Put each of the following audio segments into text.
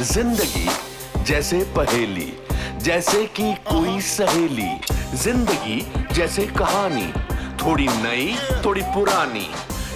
जिंदगी जैसे पहेली, जैसे कि कोई सहेली। जिंदगी जैसे कहानी, थोड़ी नई थोड़ी पुरानी।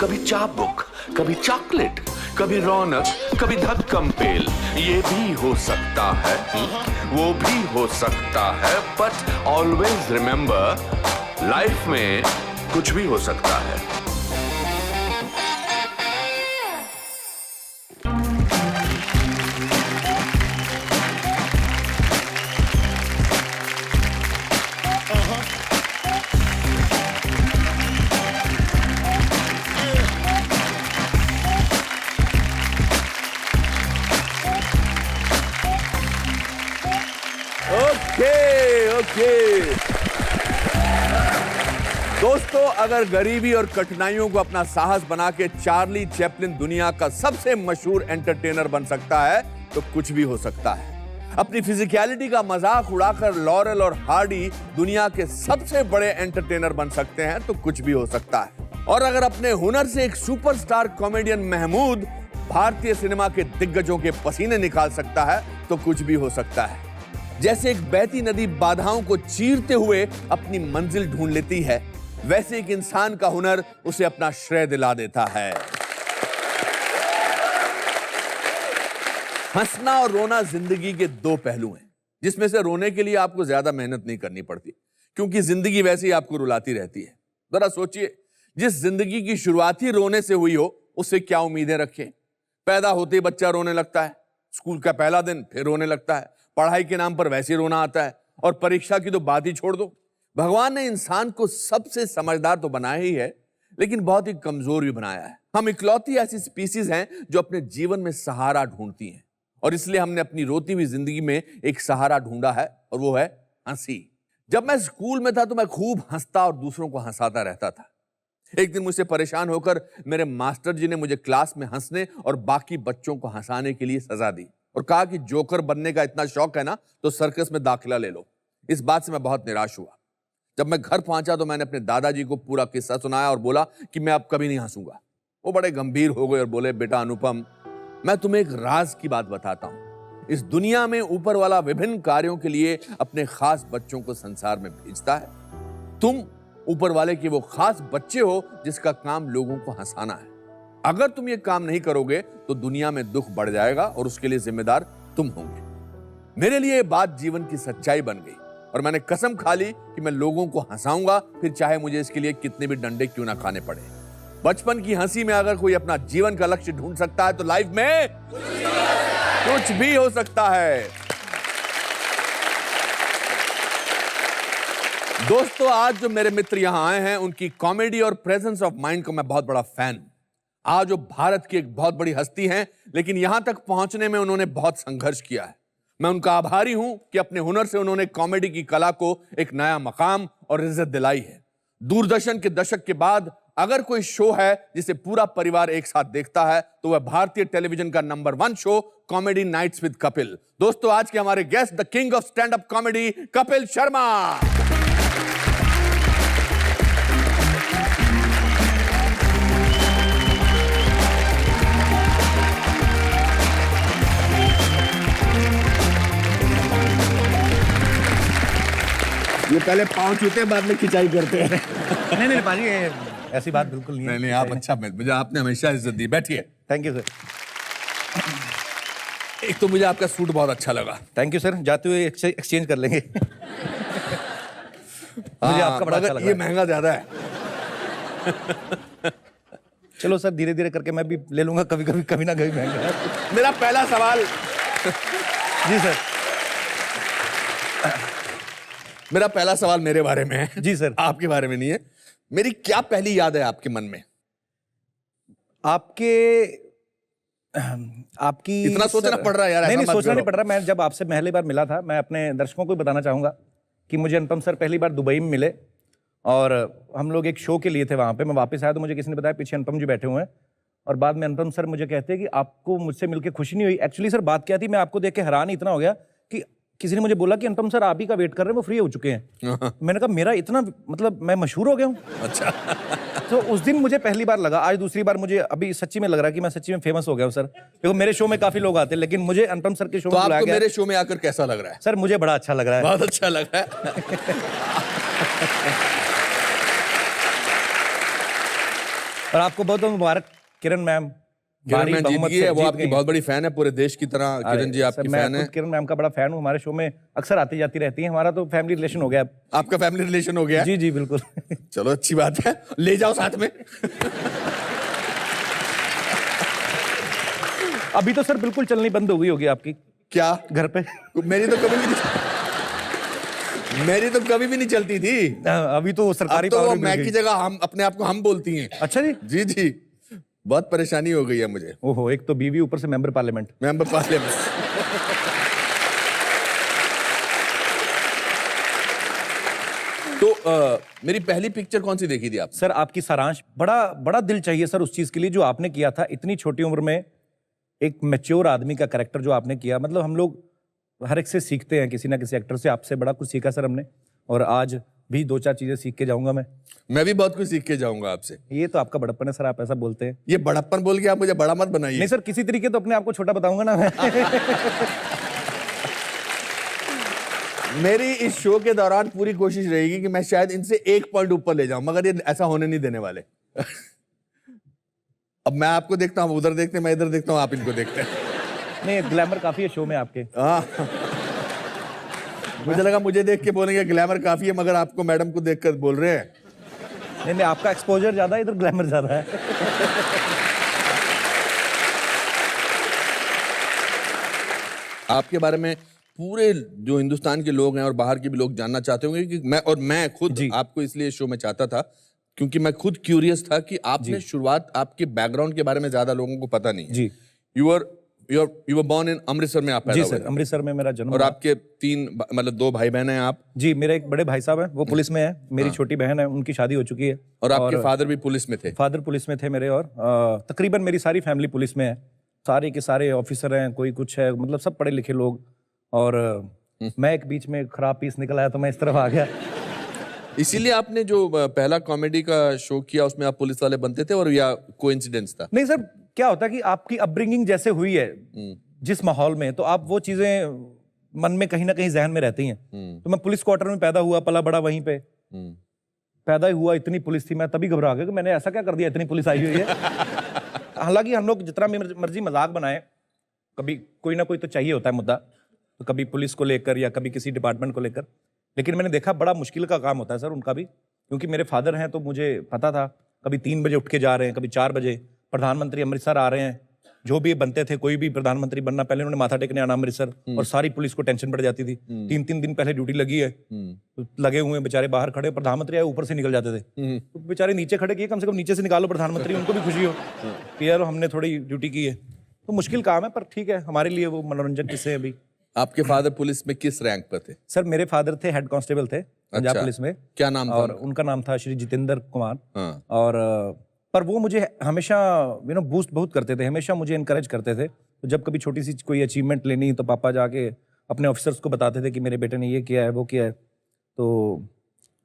कभी चाबुक, कभी चॉकलेट, कभी रौनक, कभी धक्कम पेल। ये भी हो सकता है, वो भी हो सकता है, बट ऑलवेज रिमेंबर, लाइफ में कुछ भी हो सकता है। ओके दोस्तों, अगर गरीबी और कठिनाइयों को अपना साहस बना के चार्ली चैपलिन दुनिया का सबसे मशहूर एंटरटेनर बन सकता है तो कुछ भी हो सकता है। अपनी फिजिकलिटी का मजाक उड़ाकर लॉरेल और हार्डी दुनिया के सबसे बड़े एंटरटेनर बन सकते हैं तो कुछ भी हो सकता है। और अगर अपने हुनर से एक सुपरस्टार कॉमेडियन महमूद भारतीय सिनेमा के दिग्गजों के पसीने निकाल सकता है तो कुछ भी हो सकता है। जैसे एक बहती नदी बाधाओं को चीरते हुए अपनी मंजिल ढूंढ लेती है, वैसे एक इंसान का हुनर उसे अपना श्रेय दिला देता है। हंसना और रोना जिंदगी के दो पहलू हैं, जिसमें से रोने के लिए आपको ज्यादा मेहनत नहीं करनी पड़ती, क्योंकि जिंदगी वैसे ही आपको रुलाती रहती है। जरा सोचिए, जिस जिंदगी की शुरुआत ही रोने से हुई हो, उससे क्या उम्मीदें रखें। पैदा होते ही बच्चा रोने लगता है, स्कूल का पहला दिन फिर रोने लगता है, पढ़ाई के नाम पर वैसे ही रोना आता है, और परीक्षा की तो बात ही छोड़ दो। भगवान ने इंसान को सबसे समझदार तो बनाया ही है, लेकिन बहुत ही कमजोर भी बनाया है। हम इकलौती ऐसी स्पीसीज हैं जो अपने जीवन में सहारा ढूंढती हैं, और इसलिए हमने अपनी रोती हुई जिंदगी में एक सहारा ढूंढा है, और वो है हंसी। जब मैं स्कूल में था तो मैं खूब हंसता और दूसरों को हंसाता रहता था। एक दिन मुझसे परेशान होकर मेरे मास्टर जी ने मुझे क्लास में हंसने और बाकी बच्चों को हंसाने के लिए सजा दी, और कहा कि जोकर बनने का इतना शौक है ना तो सर्कस में दाखिला ले लो। इस बात से मैं बहुत निराश हुआ। जब मैं घर पहुंचा तो मैंने अपने दादाजी को पूरा किस्सा सुनाया और बोला कि मैं अब कभी नहीं हंसूंगा। वो बड़े गंभीर हो गए और बोले, बेटा अनुपम, मैं तुम्हें एक राज की बात बताता हूं। इस दुनिया में ऊपर वाला विभिन्न कार्यों के लिए अपने खास बच्चों को संसार में भेजता है। तुम ऊपर वाले के वो खास बच्चे हो जिसका काम लोगों को हंसाना है। अगर तुम ये काम नहीं करोगे तो दुनिया में दुख बढ़ जाएगा और उसके लिए जिम्मेदार तुम होंगे। मेरे लिए ये बात जीवन की सच्चाई बन गई, और मैंने कसम खा ली कि मैं लोगों को हंसाऊंगा, फिर चाहे मुझे इसके लिए कितने भी डंडे क्यों ना खाने पड़े। बचपन की हंसी में अगर कोई अपना जीवन का लक्ष्य ढूंढ सकता है तो लाइफ में कुछ भी हो सकता है। दोस्तों, आज जो मेरे मित्र यहां आए हैं, उनकी कॉमेडी और प्रेजेंस ऑफ माइंड का मैं बहुत बड़ा फैन हूं। आज वो भारत की एक बहुत बड़ी हस्ती हैं, लेकिन यहां तक पहुंचने में उन्होंने बहुत संघर्ष किया है। मैं उनका आभारी हूं कि अपने हुनर से उन्होंने कॉमेडी की कला को एक नया मकाम और इज्जत दिलाई है। दूरदर्शन के दशक के बाद अगर कोई शो है जिसे पूरा परिवार एक साथ देखता है तो वह भारतीय टेलीविजन का number 1 show comedy nights with Kapil. दोस्तों, आज के हमारे guest, the king of stand up comedy, Kapil Sharma. ये पहले पांव छूते बाद में खिंचाई करते हैं। नहीं पाजी, ऐसी बात बिल्कुल नहीं है। नहीं, आप अच्छा, मुझे आपने हमेशा इज्जत दी। बैठिए। Thank you sir. एक तो मुझे आपका सूट बहुत अच्छा लगा। थैंक यू सर, जाते हुए एक्सचेंज कर लेंगे। मुझे आपका बड़ा अच्छा लगा। ये महंगा ज्यादा है। चलो सर, धीरे धीरे करके मैं भी ले लूंगा, कभी कभी कभी ना कभी महंगा। मेरा पहला सवाल जी सर। मेरा पहला सवाल मेरे बारे में है। जी सर। आपके बारे में नहीं है। मेरी क्या पहली याद है आपके मन में? आपकी इतना सोचना पड़ रहा है यार। नहीं, सोचना नहीं पड़ रहा। मैं जब आपसे पहली बार मिला था, मैं अपने दर्शकों को बताना चाहूंगा कि मुझे अनुपम सर पहली बार दुबई में मिले, और हम लोग एक शो के लिए थे वहां पे। मैं वापस आया तो मुझे किसी ने बताया पीछे अनुपम जी बैठे हुए हैं, और बाद में अनुपम सर मुझे कहते हैं कि आपको मुझसे मिलकर खुशी नहीं हुई। एक्चुअली सर बात क्या थी, मैं आपको देख के हैरान इतना हो गया कि किसी ने मुझे बोला कि अनुपम सर आप ही का वेट कर रहे हैं, वो फ्री हो चुके हैं। मैंने कहा मेरा इतना, मतलब मैं मशहूर हो गया हूँ। अच्छा। तो उस दिन मुझे पहली बार लगा, आज दूसरी बार मुझे अभी सच्ची में लग रहा है कि मैं सच्ची में फेमस हो गया हूँ सर। देखो मेरे शो में काफी लोग आते हैं, लेकिन मुझे अनुपम सर के शो तो में बुलाया आपको गया। मेरे शो में आकर कैसा लग रहा है? सर मुझे बड़ा अच्छा लग रहा है। बहुत अच्छा लग रहा है। और आपको बहुत बहुत मुबारक किरण मैम। किरण मैम जीत गई है, वो जीत आपकी गई। बहुत बड़ी फैन है, पूरे देश की तरह किरण जी सर, आपकी मैं फैन है। खुद किरण मैम का बड़ा फैन हूँ, हमारे शो में अक्सर आती जाती रहती है, हमारा तो फैमिली रिलेशन हो गया अब। आपका फैमिली रिलेशन हो गया है? जी जी बिल्कुल। चलो अच्छी बात है, ले जाओ साथ में। अभी तो सर बिल्कुल चलनी बंद हो गई होगी आपकी क्या? घर पे। मेरी तो कभी भी नहीं चलती थी। अभी तो सरकारी अब तो वो पावर भी मैं मिल की गई। जगह हम अपने आप को हम बोलती हैं। अच्छा जी। जी जी, बहुत परेशानी हो गई है मुझे। ओहो, एक तो बीवी ऊपर से मेंबर पार्लियामेंट। Member parliament. तो मेरी पहली पिक्चर कौन सी देखी थी आप? सर आपकी सारांश, बड़ा बड़ा दिल चाहिए सर उस चीज के लिए जो आपने किया था। इतनी छोटी उम्र में एक मैच्योर आदमी का कैरेक्टर जो आपने किया, मतलब हम लोग हर एक से सीखते हैं, किसी ना किसी एक्टर से आपसे बड़ा कुछ सीखा सर हमने, और आज भी 2-4 चीजें सीख के जाऊंगा मैं भी बहुत कुछ सीख के जाऊंगा आपसे। ये तो आपका बड़प्पन है सर, आप ऐसा बोलते हैं। ये बड़प्पन बोल के आप मुझे बड़ा मत बनाइए। नहीं सर, किसी तरीके तो अपने आप को छोटा बताऊंगा ना मैं। मेरी इस शो के दौरान पूरी कोशिश रहेगी कि मैं शायद इनसे 1 पॉइंट ऊपर ले जाऊं, मगर ये ऐसा होने नहीं देने वाले। अब मैं आपको देखता हूं, उधर देखते हैं, मैं इधर देखता हूं, आप इनको देखते हैं। नहीं, ग्लैमर काफी है शो में आपके। हाँ। मुझे लगा मुझे देख के बोलेंगे ग्लैमर काफी है, मगर आपको मैडम को देखकर बोल रहे हैं। नहीं नहीं, आपका एक्सपोजर ज्यादा है, इधर ग्लैमर ज्यादा है। आपके बारे में पूरे जो हिंदुस्तान के लोग हैं और बाहर के भी लोग जानना चाहते होंगे कि मैं खुद आपको इसलिए शो में चाहता था क्योंकि मैं खुद क्यूरियस था कि आपने शुरुआत, आपके बैकग्राउंड के बारे में ज्यादा लोगों को पता नहीं है। जी। You were born in Amritsar में, आप पैदा जी हुए सर, थे। अमृतसर में मेरा जन्म और हुआ। आपके 2 भाई बहन हैं आप। जी, मेरे एक बड़े भाई साहब हैं, वो पुलिस में है। मेरी छोटी बहन है, उनकी शादी हो चुकी है। और आपके फादर भी पुलिस में थे। फादर पुलिस में थे मेरे, और तकरीबन मेरी सारी फैमिली पुलिस में है। सारे के सारे ऑफिसर हैं, कोई कुछ है, मतलब सब पढ़े लिखे लोग। और मैं एक बीच में खराब पीस निकल आया तो मैं इस तरफ आ गया। इसीलिए आपने जो पहला कॉमेडी का शो किया उसमें आप पुलिस वाले बनते थे, और या कोइंसिडेंस था? नहीं सर, क्या होता है कि आपकी अपब्रिंगिंग जैसे हुई है जिस माहौल में, तो आप वो चीजें मन में कहीं ना कहीं जहन में रहती हैं। तो मैं पुलिस क्वार्टर में पैदा हुआ, पला बड़ा वहीं पे। पैदा ही हुआ, इतनी पुलिस थी, मैं तभी घबरा गया कि मैंने ऐसा क्या कर दिया, इतनी पुलिस आई हुई है। हालांकि हम लोग जितना मर्जी मजाक बनाए, कभी कोई ना कोई तो चाहिए होता है मुद्दा, तो कभी पुलिस को लेकर या कभी किसी डिपार्टमेंट को लेकर। लेकिन मैंने देखा बड़ा मुश्किल का काम होता है सर उनका भी, क्योंकि मेरे फादर हैं तो मुझे पता था, कभी 3 बजे उठ के जा रहे हैं, कभी 4 बजे। प्रधानमंत्री अमृतसर आ रहे हैं, जो भी बनते थे, कोई भी प्रधानमंत्री बनना, पहले उन्होंने माथा टेकने आना अमृतसर, और सारी पुलिस को टेंशन पड़ जाती थी। 3-3 दिन पहले ड्यूटी लगी है, तो लगे हुए हैं बेचारे बाहर खड़े, प्रधानमंत्री आए ऊपर से निकल जाते थे, तो बेचारे नीचे खड़े किए, कम से कम नीचे से निकालो प्रधानमंत्री, उनको भी खुशी हो कि यार हमने थोड़ी ड्यूटी की है। तो मुश्किल काम है, पर ठीक है, हमारे लिए वो मनोरंजक किस्से हैं अभी। आपके फादर पुलिस में किस रैंक पर थे? सर मेरे फादर थे हेड कांस्टेबल थे पंजाब अच्छा। पुलिस में। क्या नाम था और उनका नाम था श्री जितेंद्र कुमार। हाँ। और पर वो मुझे हमेशा बूस्ट बहुत करते थे, हमेशा मुझे इनकरेज करते थे। तो जब कभी छोटी सी कोई अचीवमेंट लेनी तो पापा जाके अपने ऑफिसर्स को बताते थे कि मेरे बेटे ने ये किया है, वो किया है। तो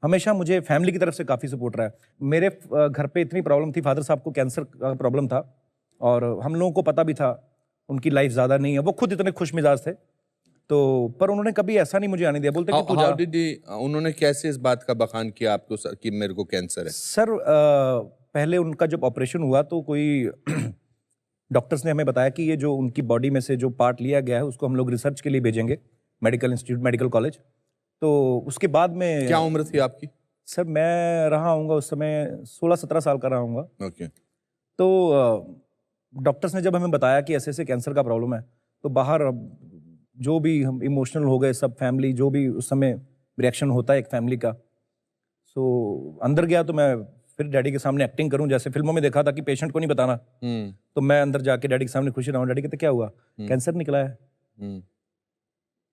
हमेशा मुझे फैमिली की तरफ से काफ़ी सपोर्ट रहा है। मेरे घर पे इतनी प्रॉब्लम थी, फादर साहब को कैंसर का प्रॉब्लम था, और हम लोगों को पता भी था उनकी लाइफ ज़्यादा नहीं है। वो खुद इतने खुश मिजाज थे, तो पर उन्होंने कभी ऐसा नहीं मुझे आने दिया। बोलते कि तू जा। उन्होंने कैसे इस बात का बखान किया आपको कि मेरे को कैंसर है? सर पहले उनका जब ऑपरेशन हुआ तो कोई डॉक्टर्स ने हमें बताया कि ये जो उनकी बॉडी में से जो पार्ट लिया गया है उसको हम लोग रिसर्च के लिए भेजेंगे मेडिकल इंस्टीट्यूट, मेडिकल कॉलेज। तो उसके बाद में क्या उम्र थी आपकी? सर मैं रहा हूँगा उस समय 16-17 साल का रहा हूँगा। ओके। तो डॉक्टर्स ने जब हमें बताया कि ऐसे ऐसे कैंसर का प्रॉब्लम है, तो बाहर जो भी हम इमोशनल हो गए सब, फैमिली जो भी उस समय रिएक्शन होता है एक फैमिली का। सो अंदर गया तो मैं फिर डैडी के सामने एक्टिंग करूं, जैसे फिल्मों में देखा था कि पेशेंट को नहीं बताना। तो मैं अंदर जाके डैडी के सामने खुशी रहा हूँ। डैडी कहते क्या हुआ? कैंसर निकला है।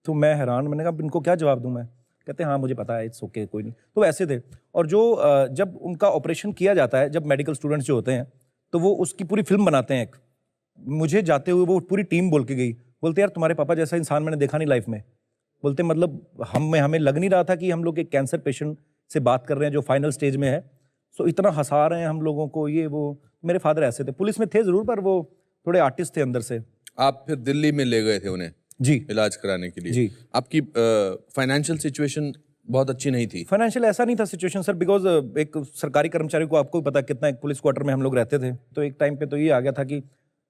तो मैं हैरान, मैंने कहा इनको क्या जवाब दूं मैं? कहते हाँ मुझे पता है, इट्स ओके, कोई नहीं। तो ऐसे थे। और जो जब उनका ऑपरेशन किया जाता है, जब मेडिकल स्टूडेंट्स जो होते हैं तो वो उसकी पूरी फिल्म बनाते हैं। एक मुझे जाते हुए वो पूरी टीम बोल के गई, बोलते यार तुम्हारे पापा जैसा इंसान मैंने देखा नहीं लाइफ में। बोलते मतलब हमें लग नहीं रहा था कि हम लोग एक कैंसर पेशेंट से बात कर रहे हैं जो फाइनल स्टेज में है। सो इतना हंसा रहे हैं हम लोगों को, ये वो। मेरे फादर ऐसे थे, पुलिस में थे जरूर, पर वो थोड़े आर्टिस्ट थे अंदर से। आप फिर दिल्ली में ले गए थे उन्हें जी इलाज कराने के लिए। जी। आपकी फाइनेंशियल सिचुएशन बहुत अच्छी नहीं थी। फाइनेंशियल ऐसा नहीं था सिचुएशन सर, बिकॉज एक सरकारी कर्मचारी को आपको भी पता है कितना, एक पुलिस क्वार्टर में हम लोग रहते थे, तो एक टाइम पे तो ये आ गया था कि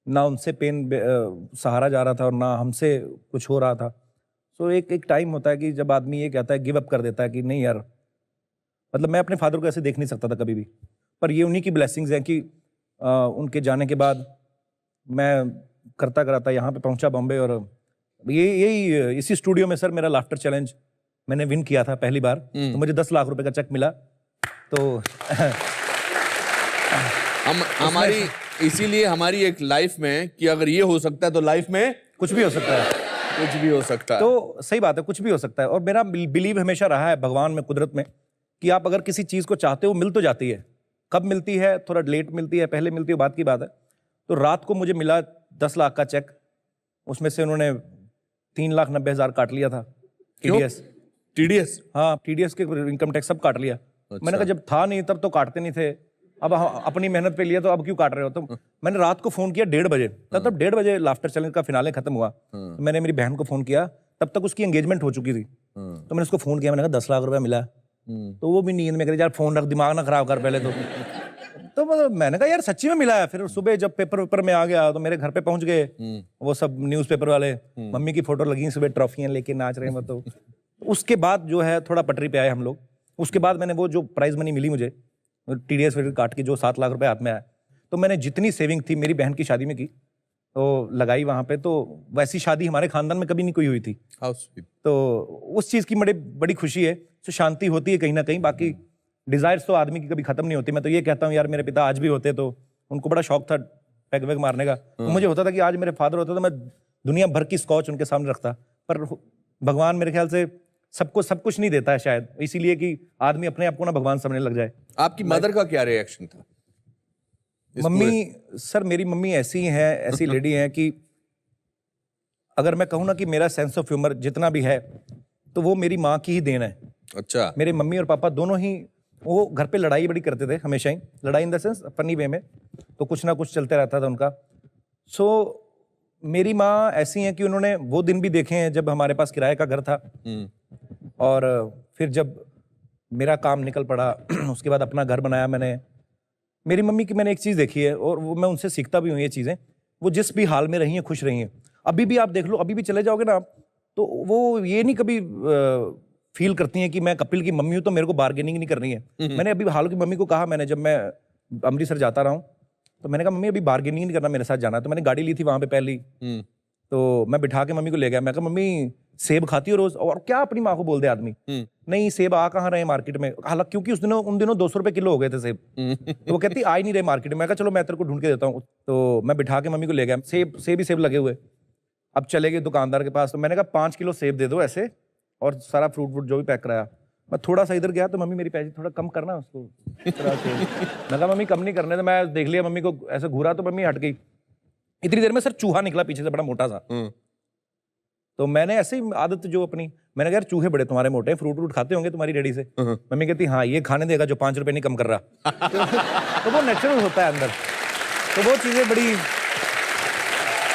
ना उनसे पेन सहारा जा रहा था और ना हमसे कुछ हो रहा था। सो एक टाइम होता है कि जब आदमी ये कहता है, गिव अप कर देता है कि नहीं यार, मतलब मैं अपने फादर को ऐसे देख नहीं सकता था कभी भी। पर ये उन्हीं की ब्लेसिंग्स हैं कि उनके जाने के बाद मैं करता कराता यहाँ पे पहुँचा बॉम्बे, और यही इसी स्टूडियो में सर मेरा लाफ्टर चैलेंज मैंने विन किया था पहली बार। तो मुझे 10 लाख रुपए का चेक मिला। तो हमारी इसीलिए हमारी एक लाइफ में कि अगर ये हो सकता है तो लाइफ में कुछ भी हो सकता है, कुछ भी हो सकता है। तो सही बात है, कुछ भी हो सकता है। और मेरा बिलीव हमेशा रहा है भगवान में, कुदरत में, कि आप अगर किसी चीज़ को चाहते हो मिल तो जाती है। कब मिलती है, थोड़ा लेट मिलती है, पहले मिलती है, बात की बात है। तो रात को मुझे मिला 10 लाख का चेक, उसमें से उन्होंने 3,90,000 काट लिया था। टीडीएस हाँ, टीडीएस के इनकम टैक्स सब काट लिया। मैंने कहा जब था नहीं तब तो काटते नहीं थे, अब अपनी मेहनत पे लिया तो अब क्यों काट रहे हो। तो मैंने रात को फोन किया 1:30 बजे, तब 1:30 बजे लाफ्टर चैलेंज का फिनाले खत्म हुआ। तो मैंने मेरी बहन को फोन किया, तब तक उसकी एंगेजमेंट हो चुकी थी। तो मैंने उसको फोन किया, मैंने कहा 10 लाख रुपया मिला। तो वो भी नींद में कह यार फोन रख, दिमाग ना खराब कर पहले तो मैंने कहा यार सच्ची में मिला है। फिर सुबह जब पेपर में आ गया तो मेरे घर पे पहुंच गए वो सब न्यूज़पेपर वाले, मम्मी की फोटो लगी सुबह ट्रॉफियां लेके नाच रहे हैं। तो उसके बाद जो है थोड़ा पटरी पे आए हम लोग। उसके बाद मैंने वो जो प्राइज मनी मिली मुझे टीडीएस काट के, जो 7 लाख रुपए हाथ में आया, तो मैंने जितनी सेविंग थी मेरी बहन की शादी में की तो लगाई वहाँ पे। तो वैसी शादी हमारे खानदान में कभी नहीं कोई हुई थी। तो उस चीज़ की बड़ी खुशी है। तो शांति होती है कहीं ना कहीं। बाकी डिजायर्स तो आदमी की कभी खत्म नहीं होती। मैं तो ये कहता हूँ यार, मेरे पिता आज भी होते तो उनको बड़ा शौक था पैग वैग मारने का। तो मुझे होता था कि आज मेरे फादर होते तो मैं दुनिया भर की स्कॉच उनके सामने रखता। पर भगवान मेरे ख्याल से सबको सब कुछ नहीं देता है शायद, इसीलिए कि आदमी अपने आप को ना भगवान समझने लग जाए। आपकी मदर का क्या रिएक्शन था? मम्मी सर, मेरी मम्मी ऐसी हैं, ऐसी लेडी हैं कि अगर मैं कहूँ ना कि मेरा सेंस ऑफ ह्यूमर जितना भी है तो वो मेरी माँ की ही देन है। अच्छा। मेरे मम्मी और पापा दोनों ही, वो घर पे लड़ाई बड़ी करते थे हमेशा ही, लड़ाई in the sense funny way में, तो कुछ ना कुछ चलते रहता था उनका। सो मेरी माँ ऐसी हैं कि उन्होंने वो दिन भी देखे हैं जब हमारे पास किराए का घर था, और फिर जब मेरा काम निकल पड़ा उसके बाद अपना घर बनाया मैंने। मेरी मम्मी की मैंने एक चीज़ देखी है और वो मैं उनसे सीखता भी हूँ ये चीज़ें। वो जिस भी हाल में रही हैं खुश रही हैं। अभी भी आप देख लो, अभी भी चले जाओगे ना आप, तो वो ये नहीं कभी फील करती हैं कि मैं कपिल की मम्मी हूँ तो मेरे को बार्गेनिंग नहीं करनी है। मैंने अभी हाल की मम्मी को कहा, मैंने जब मैं अमृतसर जाता रहा हूँ तो मैंने कहा मम्मी अभी बार्गेनिंग नहीं करना, मेरे साथ जाना है। तो मैंने गाड़ी ली थी वहाँ पे पहली, तो मैं बिठा के मम्मी को ले गया। मैं कहा मम्मी सेब खाती हो रोज? और क्या अपनी माँ को बोल दे आदमी, नहीं सेब आ कहाँ रहे मार्केट में। हालांकि क्योंकि उन दिनों 200 रुपए किलो हो गए थे सेब। तो वो कहती आ ही नहीं रहे मार्केट में। मैं कहा चलो मैं तेरे को ढूंढ के देता हूँ। तो मैं बिठा के मम्मी को ले गया, सेब ही सेब लगे हुए। अब चले गए दुकानदार के पास, तो मैंने कहा 5 किलो सेब दे दो ऐसे, और सारा फ्रूट व्रूट जो भी पैक कराया। मैं थोड़ा सा इधर गया तो मम्मी मेरी पैसे थोड़ा कम करना उसको। मैं कहा मम्मी कम नहीं करने। तो मैं देख लिया मम्मी को ऐसे घूरा तो मम्मी हट गई। इतनी देर में सर चूहा निकला पीछे से, बड़ा मोटा सा। तो मैंने ऐसे ही आदत जो अपनी, मैंने कहा यार चूहे बड़े तुम्हारे मोटे, फ्रूट व्रूट खाते होंगे तुम्हारी डैडी से। मम्मी कहती हाँ ये खाने देगा जो 5 रुपए नहीं कम कर रहा। तो वो नेचुरल होता है अंदर। तो वो चीजें बड़ी